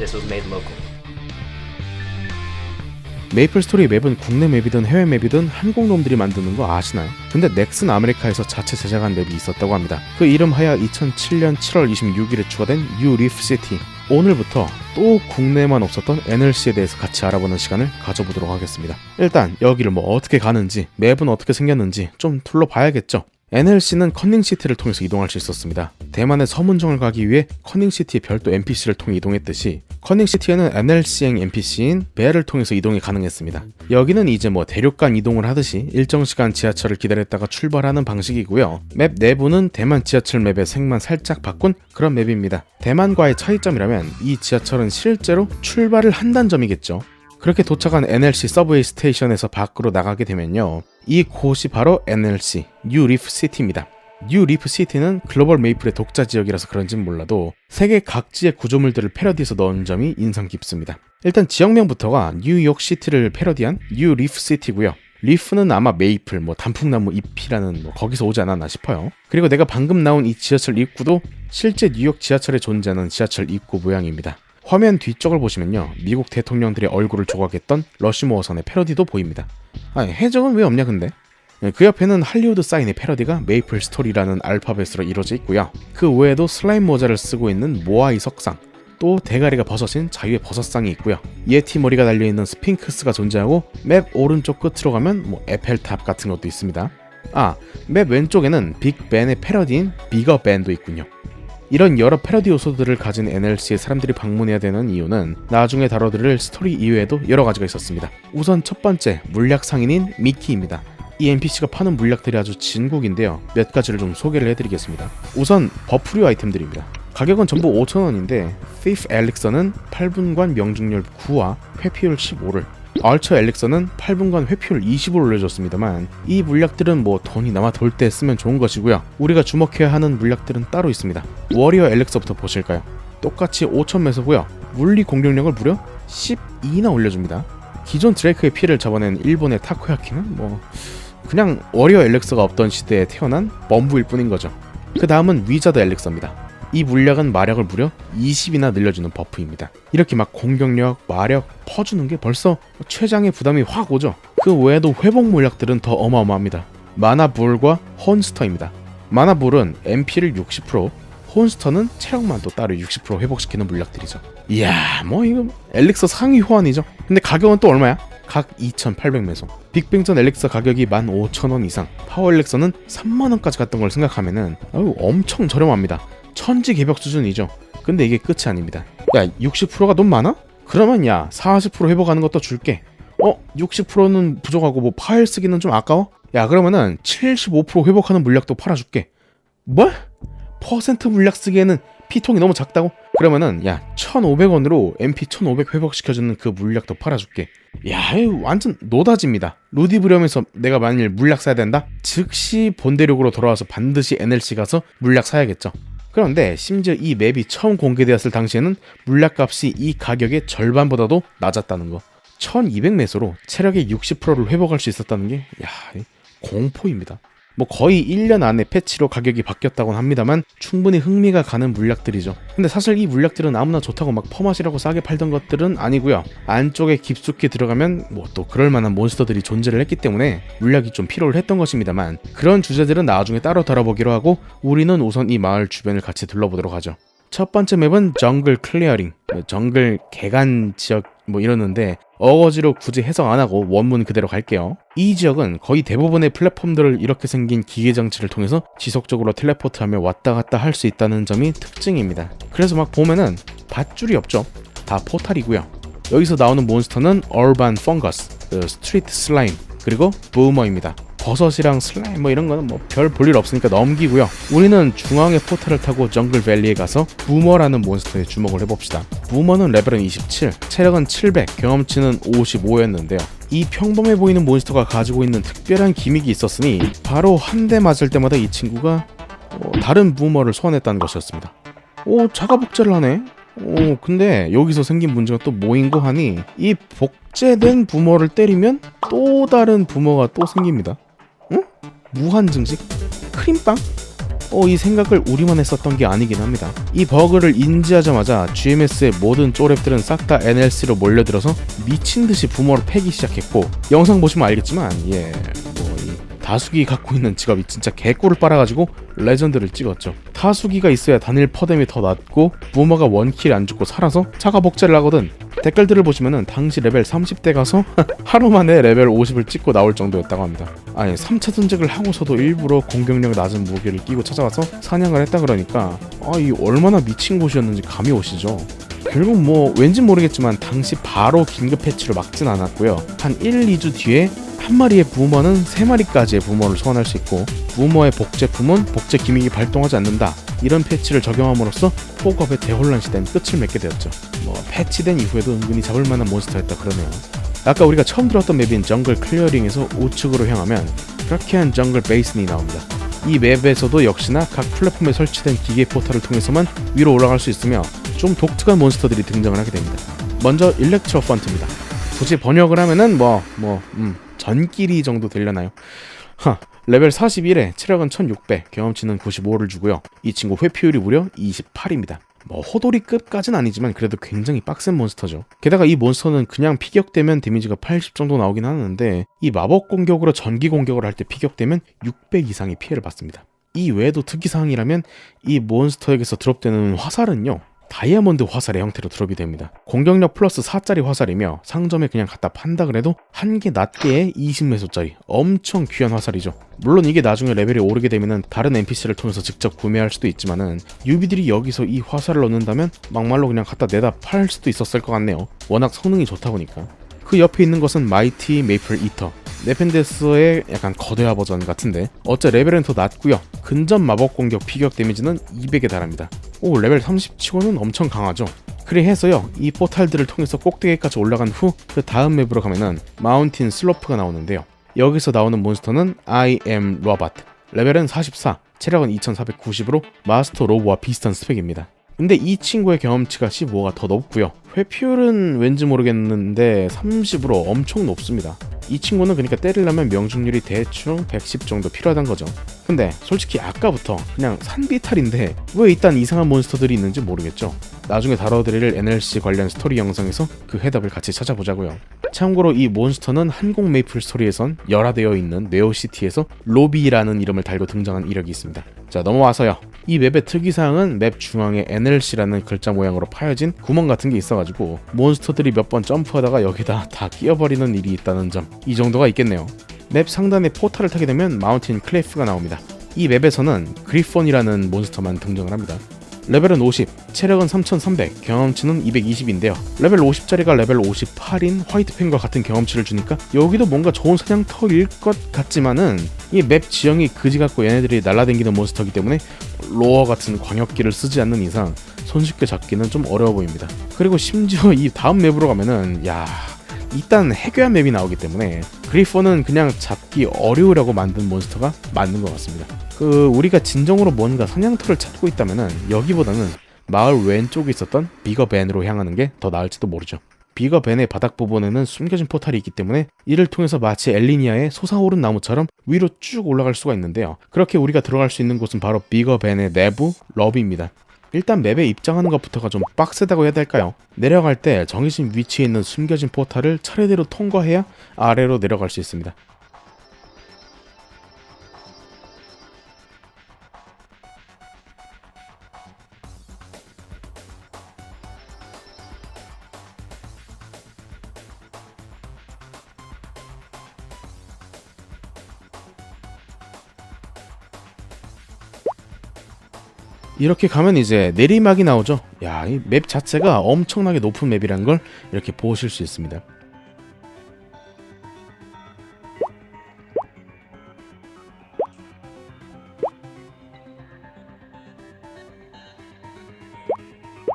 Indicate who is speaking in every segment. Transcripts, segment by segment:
Speaker 1: This was made local.
Speaker 2: 메이플스토리 맵은 국내 맵이든 해외 맵이든 한국놈들이 만드는 거 아시나요? 근데 넥슨 아메리카에서 자체 제작한 맵이 있었다고 합니다. 그 이름하여 2007년 7월 26일에 추가된 뉴 리프 시티. 오늘부터 또 국내에만 없었던 NLC에 대해서 같이 알아보는 시간을 가져보도록 하겠습니다. 일단 여기를 뭐 어떻게 가는지, 맵은 어떻게 생겼는지 좀 둘러봐야겠죠. NLC는 커닝시티를 통해서 이동할 수 있었습니다. 대만의 서문정을 가기 위해 커닝시티의 별도 NPC를 통해 이동했듯이 커닝시티에는 NLC행 NPC인 벨을 통해서 이동이 가능했습니다. 여기는 이제 뭐 대륙간 이동을 하듯이 일정 시간 지하철을 기다렸다가 출발하는 방식이고요. 맵 내부는 대만 지하철 맵의 색만 살짝 바꾼 그런 맵입니다. 대만과의 차이점이라면 이 지하철은 실제로 출발을 한다는 점이겠죠. 그렇게 도착한 NLC 서브웨이 스테이션에서 밖으로 나가게 되면요, 이곳이 바로 NLC 뉴 리프 시티입니다. 뉴 리프 시티는 글로벌 메이플의 독자 지역이라서 그런진 몰라도 세계 각지의 구조물들을 패러디해서 넣은 점이 인상 깊습니다. 일단 지역명부터가 뉴욕 시티를 패러디한 뉴 리프 시티고요. 리프는 아마 메이플, 단풍나무 잎이라는 거기서 오지 않았나 싶어요. 그리고 내가 방금 나온 이 지하철 입구도 실제 뉴욕 지하철에 존재하는 지하철 입구 모양입니다. 화면 뒤쪽을 보시면요, 미국 대통령들의 얼굴을 조각했던 러시모어선의 패러디도 보입니다. 해적은 왜 없냐 근데? 그 옆에는 할리우드 사인의 패러디가 메이플 스토리라는 알파벳으로 이루어져 있고요. 그 외에도 슬라임 모자를 쓰고 있는 모아이 석상, 또 대가리가 벗어진 자유의 버섯상이 있고요. 예티 머리가 달려있는 스핑크스가 존재하고 맵 오른쪽 끝으로 가면 에펠탑 같은 것도 있습니다. 맵 왼쪽에는 빅벤의 패러디인 비거 벤도 있군요. 이런 여러 패러디 요소들을 가진 NLC에 사람들이 방문해야 되는 이유는 나중에 다뤄드릴 스토리 이외에도 여러 가지가 있었습니다. 우선 첫 번째, 물약 상인인 미키입니다. 이 NPC가 파는 물약들이 아주 진국인데요. 몇 가지를 좀 소개를 해드리겠습니다. 우선 버프류 아이템들입니다. 가격은 전부 5,000원인데 Thief 엘릭서는 8분간 명중률 9와 회피율 15를, 알처 엘릭서는 8분간 회피율 20을 올려줬습니다만 이 물약들은 돈이 남아 돌 때 쓰면 좋은 것이고요. 우리가 주목해야 하는 물약들은 따로 있습니다. 워리어 엘릭서부터 보실까요? 똑같이 5,000메소고요. 물리 공격력을 무려 12나 올려줍니다. 기존 드레이크의 피해를 잡아낸 일본의 타코야키는 그냥 워리어 엘릭서가 없던 시대에 태어난 범부일 뿐인 거죠. 그 다음은 위자드 엘릭서입니다. 이 물약은 마력을 무려 20이나 늘려주는 버프입니다. 이렇게 공격력, 마력 퍼주는 게 벌써 췌장의 부담이 확 오죠. 그 외에도 회복 물약들은 더 어마어마합니다. 마나불과 혼스터입니다. 마나불은 MP를 60%, 혼스터는 체력만 또 따로 60% 회복시키는 물약들이죠. 이야, 이거 엘릭서 상위 호환이죠. 근데 가격은 또 얼마야? 각 2,800메소. 빅뱅전 엘릭서 가격이 15,000원 이상, 파워 엘릭서는 3만원까지 갔던 걸 생각하면은 엄청 저렴합니다. 천지 개벽 수준이죠. 근데 이게 끝이 아닙니다. 60%가 돈 많아? 그러면 40% 회복하는 것도 줄게. 60%는 부족하고 파일 쓰기는 좀 아까워? 그러면은 75% 회복하는 물약도 팔아줄게. 뭘? 퍼센트 물약 쓰기에는 피통이 너무 작다고? 그러면은 1,500원으로 MP 1,500 회복시켜주는 그 물약도 팔아줄게. 이거 완전 노다지입니다. 루디브렴에서 내가 만일 물약 사야 된다? 즉시 본대륙으로 돌아와서 반드시 NLC 가서 물약 사야겠죠. 그런데 심지어 이 맵이 처음 공개되었을 당시에는 물약값이 이 가격의 절반보다도 낮았다는 거. 1200메소로 체력의 60%를 회복할 수 있었다는 게 공포입니다. 거의 1년 안에 패치로 가격이 바뀌었다곤 합니다만 충분히 흥미가 가는 물약들이죠. 근데 사실 이 물약들은 아무나 좋다고 퍼마시라고 싸게 팔던 것들은 아니고요. 안쪽에 깊숙이 들어가면 또 그럴만한 몬스터들이 존재를 했기 때문에 물약이 좀 필요를 했던 것입니다만, 그런 주제들은 나중에 따로 다뤄보기로 하고 우리는 우선 이 마을 주변을 같이 둘러보도록 하죠. 첫 번째 맵은 정글 클리어링, 정글 개간 지역 이러는데 어거지로 굳이 해석 안 하고 원문 그대로 갈게요. 이 지역은 거의 대부분의 플랫폼들을 이렇게 생긴 기계 장치를 통해서 지속적으로 텔레포트하며 왔다 갔다 할 수 있다는 점이 특징입니다. 그래서 보면은 밧줄이 없죠. 다 포탈이고요. 여기서 나오는 몬스터는 얼반 펑거스, 스트리트 슬라임, 그리고 부머입니다. 버섯이랑 슬라임 이런 거는 별 볼 일 없으니까 넘기고요. 우리는 중앙의 포탈을 타고 정글 밸리에 가서 부머라는 몬스터에 주목을 해봅시다. 부머는 레벨은 27, 체력은 700, 경험치는 55였는데요. 이 평범해 보이는 몬스터가 가지고 있는 특별한 기믹이 있었으니 바로 한 대 맞을 때마다 이 친구가 다른 부머를 소환했다는 것이었습니다. 자가 복제를 하네. 근데 여기서 생긴 문제가 또 뭐인고 하니, 이 복제된 부머를 때리면 또 다른 부머가 또 생깁니다. 무한 증식? 크림빵? 이 생각을 우리만 했었던 게 아니긴 합니다. 이 버그를 인지하자마자 GMS의 모든 쪼랩들은 싹 다 NLC로 몰려들어서 미친듯이 부모를 패기 시작했고, 영상 보시면 알겠지만 다수기 갖고 있는 직업이 진짜 개꿀을 빨아가지고 레전드를 찍었죠. 타수기가 있어야 단일 퍼뎀이 더 낮고 부모가 원킬 안 죽고 살아서 차가 복제를 하거든. 댓글들을 보시면은 당시 레벨 30대 가서 하루 만에 레벨 50을 찍고 나올 정도였다고 합니다. 아니 3차 전쟁을 하고서도 일부러 공격력 낮은 무기를 끼고 찾아가서 사냥을 했다 그러니까 이 얼마나 미친 곳이었는지 감이 오시죠. 결국 왠지 모르겠지만 당시 바로 긴급 패치로 막진 않았고요. 한 1, 2주 뒤에 한 마리의 부모는 3마리까지의 부모를 소환할 수 있고, 부모의 복제품은 복제 기믹이 발동하지 않는다, 이런 패치를 적용함으로써 포그업의 대혼란 시대는 끝을 맺게 되었죠. 패치된 이후에도 은근히 잡을 만한 몬스터였다 그러네요. 아까 우리가 처음 들었던 맵인 정글 클리어링에서 우측으로 향하면 크라키안 정글 베이슨이 나옵니다. 이 맵에서도 역시나 각 플랫폼에 설치된 기계 포탈을 통해서만 위로 올라갈 수 있으며 좀 독특한 몬스터들이 등장을 하게 됩니다. 먼저 일렉트로 펀트입니다. 굳이 번역을 하면은 전끼리 정도 되려나요? 레벨 41에 체력은 1600, 경험치는 95를 주고요. 이 친구 회피율이 무려 28입니다. 호돌이급까진 아니지만 그래도 굉장히 빡센 몬스터죠. 게다가 이 몬스터는 그냥 피격되면 데미지가 80 정도 나오긴 하는데, 이 마법 공격으로 전기 공격을 할 때 피격되면 600 이상의 피해를 받습니다. 이 외에도 특이사항이라면 이 몬스터에게서 드롭되는 화살은요, 다이아몬드 화살의 형태로 드롭이 됩니다. 공격력 플러스 4짜리 화살이며 상점에 그냥 갖다 판다 그래도 한 개 낱개에 20메소짜리 엄청 귀한 화살이죠. 물론 이게 나중에 레벨이 오르게 되면은 다른 NPC를 통해서 직접 구매할 수도 있지만은 유비들이 여기서 이 화살을 넣는다면 막말로 그냥 갖다 내다 팔 수도 있었을 것 같네요. 워낙 성능이 좋다 보니까. 그 옆에 있는 것은 마이티 메이플 이터, 네펜데스의 약간 거대화 버전 같은데 어째 레벨은 더 낮고요. 근접 마법 공격 피격 데미지는 200에 달합니다. 레벨 30 치고는 엄청 강하죠. 그래서요, 이 포탈들을 통해서 꼭대기까지 올라간 후 그 다음 맵으로 가면은 마운틴 슬로프가 나오는데요. 여기서 나오는 몬스터는 I am Robot, 레벨은 44, 체력은 2490으로 마스터 로보와 비슷한 스펙입니다. 근데 이 친구의 경험치가 15가 더 높고요. 회피율은 왠지 모르겠는데 30으로 엄청 높습니다. 이 친구는 그러니까 때리려면 명중률이 대충 110 정도 필요하단 거죠. 근데 솔직히 아까부터 그냥 산비탈인데 왜 이딴 이상한 몬스터들이 있는지 모르겠죠. 나중에 다뤄드릴 NLC 관련 스토리 영상에서 그 해답을 같이 찾아보자고요. 참고로 이 몬스터는 한국 메이플 스토리에선 열화되어 있는 네오시티에서 로비라는 이름을 달고 등장한 이력이 있습니다. 자, 넘어와서요. 이 맵의 특이사항은 맵 중앙에 NLC라는 글자 모양으로 파여진 구멍 같은 게 있어가지고 몬스터들이 몇 번 점프하다가 여기다 다 끼어버리는 일이 있다는 점, 이 정도가 있겠네요. 맵 상단에 포탈을 타게 되면 마운틴 클리프가 나옵니다. 이 맵에서는 그리폰이라는 몬스터만 등장을 합니다. 레벨은 50, 체력은 3300, 경험치는 220인데요. 레벨 50짜리가 레벨 58인 화이트펜과 같은 경험치를 주니까 여기도 뭔가 좋은 사냥터일 것 같지만은 이 맵 지형이 그지 같고 얘네들이 날아다니는 몬스터이기 때문에 로어 같은 광역기를 쓰지 않는 이상 손쉽게 잡기는 좀 어려워 보입니다. 그리고 심지어 이 다음 맵으로 가면은 일단 해괴한 맵이 나오기 때문에 그리폰은 그냥 잡기 어려우려고 만든 몬스터가 맞는 것 같습니다. 우리가 진정으로 뭔가 사냥터를 찾고 있다면은 여기보다는 마을 왼쪽에 있었던 비거 밴으로 향하는 게 더 나을지도 모르죠. 비거 밴의 바닥 부분에는 숨겨진 포탈이 있기 때문에 이를 통해서 마치 엘리니아의 솟아오른 나무처럼 위로 쭉 올라갈 수가 있는데요. 그렇게 우리가 들어갈 수 있는 곳은 바로 비거 밴의 내부 러비입니다. 일단 맵에 입장하는 것부터가 좀 빡세다고 해야 될까요? 내려갈 때 정해진 위치에 있는 숨겨진 포탈을 차례대로 통과해야 아래로 내려갈 수 있습니다. 이렇게 가면 이제 내리막이 나오죠. 이 맵 자체가 엄청나게 높은 맵이라는 걸 이렇게 보실 수 있습니다.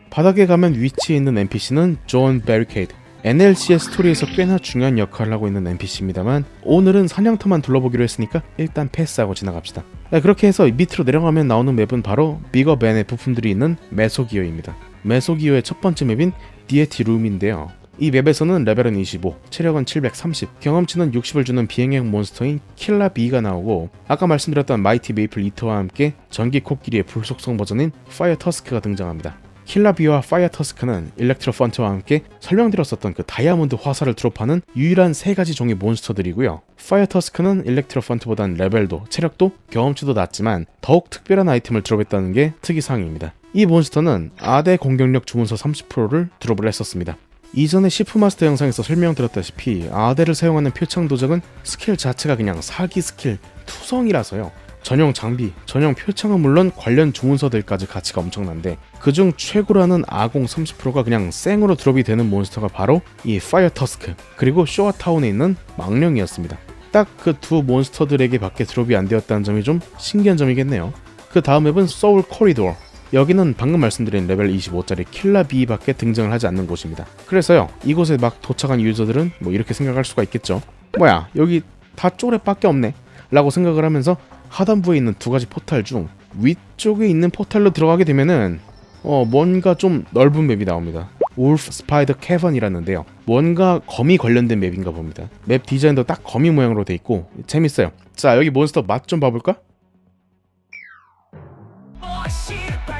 Speaker 2: 바닥에 가면 위치에 있는 NPC는 존 베리케이드. NLC의 스토리에서 꽤나 중요한 역할을 하고 있는 NPC입니다만 오늘은 사냥터만 둘러보기로 했으니까 일단 패스하고 지나갑시다. 그렇게 해서 밑으로 내려가면 나오는 맵은 바로 비거 밴의 부품들이 있는 메소기어입니다. 메소기어의 첫 번째 맵인 디에티 룸인데요. 이 맵에서는 레벨은 25, 체력은 730, 경험치는 60을 주는 비행형 몬스터인 킬라 B가 나오고 아까 말씀드렸던 마이티 메이플 이터와 함께 전기 코끼리의 불속성 버전인 파이어 터스크가 등장합니다. 킬라 B와 파이어 터스크는 일렉트로 펀트와 함께 설명드렸었던 그 다이아몬드 화살을 드롭하는 유일한 세 가지 종의 몬스터들이고요. 파이어 터스크는 일렉트로 펀트보단 레벨도 체력도 경험치도 낮지만 더욱 특별한 아이템을 드롭했다는 게 특이사항입니다. 이 몬스터는 아대 공격력 주문서 30%를 드롭을 했었습니다. 이전에 시프마스터 영상에서 설명드렸다시피 아대를 사용하는 표창 도적은 스킬 자체가 그냥 사기 스킬 투성이라서요. 전용 장비, 전용 표창은 물론 관련 주문서들까지 가치가 엄청난데 그중 최고라는 아공 30%가 그냥 생으로 드롭이 되는 몬스터가 바로 이 파이어 터스크 그리고 쇼어타운에 있는 망령이었습니다. 딱 그 두 몬스터들에게 밖에 드롭이 안 되었다는 점이 좀 신기한 점이겠네요. 그 다음 맵은 소울 코리도어. 여기는 방금 말씀드린 레벨 25짜리 킬라 B밖에 등장을 하지 않는 곳입니다. 그래서요, 이곳에 막 도착한 유저들은 뭐 이렇게 생각할 수가 있겠죠. 뭐야, 여기 다 쪼레밖에 없네 라고 생각을 하면서 하단부에 있는 두 가지 포탈 중 위쪽에 있는 포탈로 들어가게 되면은 뭔가 좀 넓은 맵이 나옵니다. 울프 스파이더 캐번이라는데요. 뭔가 거미 관련된 맵인가 봅니다. 맵 디자인도 딱 거미 모양으로 돼 있고 재밌어요. 자, 여기 몬스터 맛 좀 봐볼까?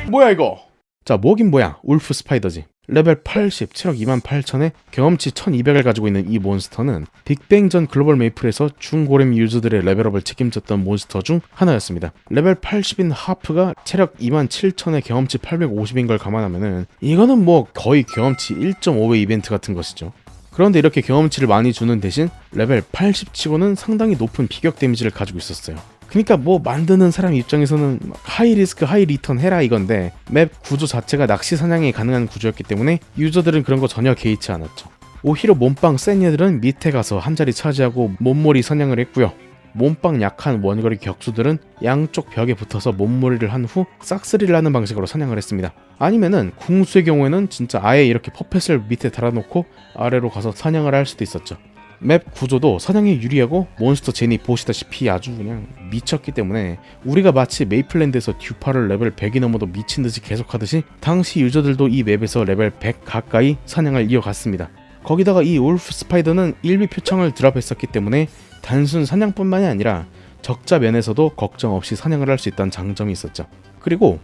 Speaker 2: 뭐야 이거? 자, 뭐긴 뭐야, 울프 스파이더지. 레벨 80, 체력 28,000에 경험치 1200을 가지고 있는 이 몬스터는 빅뱅 전 글로벌 메이플에서 중고렘 유저들의 레벨업을 책임졌던 몬스터 중 하나였습니다. 레벨 80인 하프가 체력 27,000에 경험치 850인 걸 감안하면은 이거는 뭐 거의 경험치 1.5배 이벤트 같은 것이죠. 그런데 이렇게 경험치를 많이 주는 대신 레벨 80 치고는 상당히 높은 피격 데미지를 가지고 있었어요. 그러니까 뭐 만드는 사람 입장에서는 하이 리스크 하이 리턴 해라 이건데 맵 구조 자체가 낚시 사냥이 가능한 구조였기 때문에 유저들은 그런 거 전혀 개의치 않았죠. 오히려 몸빵 센 애들은 밑에 가서 한 자리 차지하고 몸몰이 사냥을 했고요. 몸빵 약한 원거리 격수들은 양쪽 벽에 붙어서 몸몰이를 한 후 싹쓸이를 하는 방식으로 사냥을 했습니다. 아니면은 궁수의 경우에는 진짜 아예 이렇게 퍼펫을 밑에 달아놓고 아래로 가서 사냥을 할 수도 있었죠. 맵 구조도 사냥에 유리하고 몬스터 제니 보시다시피 아주 그냥 미쳤기 때문에 우리가 마치 메이플랜드에서 듀파를 레벨 100이 넘어도 미친듯이 계속하듯이 당시 유저들도 이 맵에서 레벨 100 가까이 사냥을 이어갔습니다. 거기다가 이 울프 스파이더는 일비 표창을 드랍했었기 때문에 단순 사냥뿐만이 아니라 적자 면에서도 걱정 없이 사냥을 할 수 있다는 장점이 있었죠. 그리고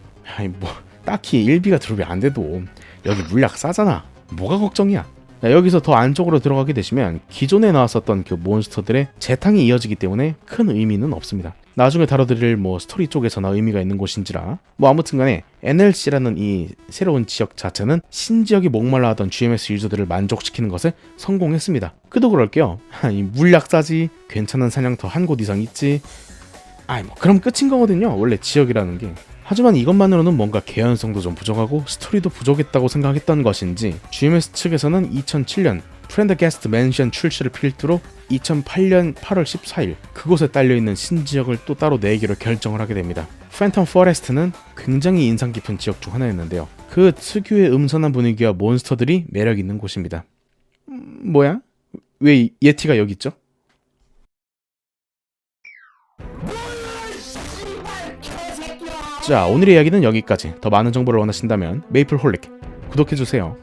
Speaker 2: 딱히 일비가 드랍이 안 돼도 여기 물약 싸잖아. 뭐가 걱정이야. 여기서 더 안쪽으로 들어가게 되시면 기존에 나왔었던 그 몬스터들의 재탕이 이어지기 때문에 큰 의미는 없습니다. 나중에 다뤄드릴 스토리 쪽에서나 의미가 있는 곳인지라 아무튼간에 NLC라는 이 새로운 지역 자체는 신지역이 목말라하던 GMS 유저들을 만족시키는 것에 성공했습니다. 그도 그럴게요. 물약 싸지, 괜찮은 사냥터 한 곳 이상 있지, 그럼 끝인 거거든요, 원래 지역이라는 게. 하지만 이것만으로는 뭔가 개연성도 좀 부족하고 스토리도 부족했다고 생각했던 것인지 GMS 측에서는 2007년 프렌더게스트 맨션 출시를 필두로 2008년 8월 14일 그곳에 딸려있는 신지역을 또 따로 내기로 결정을 하게 됩니다. 팬텀 포레스트는 굉장히 인상 깊은 지역 중 하나였는데요. 그 특유의 음산한 분위기와 몬스터들이 매력 있는 곳입니다. 뭐야? 왜 예티가 여기 있죠? 자, 오늘의 이야기는 여기까지. 더 많은 정보를 원하신다면 메이플홀릭 구독해주세요.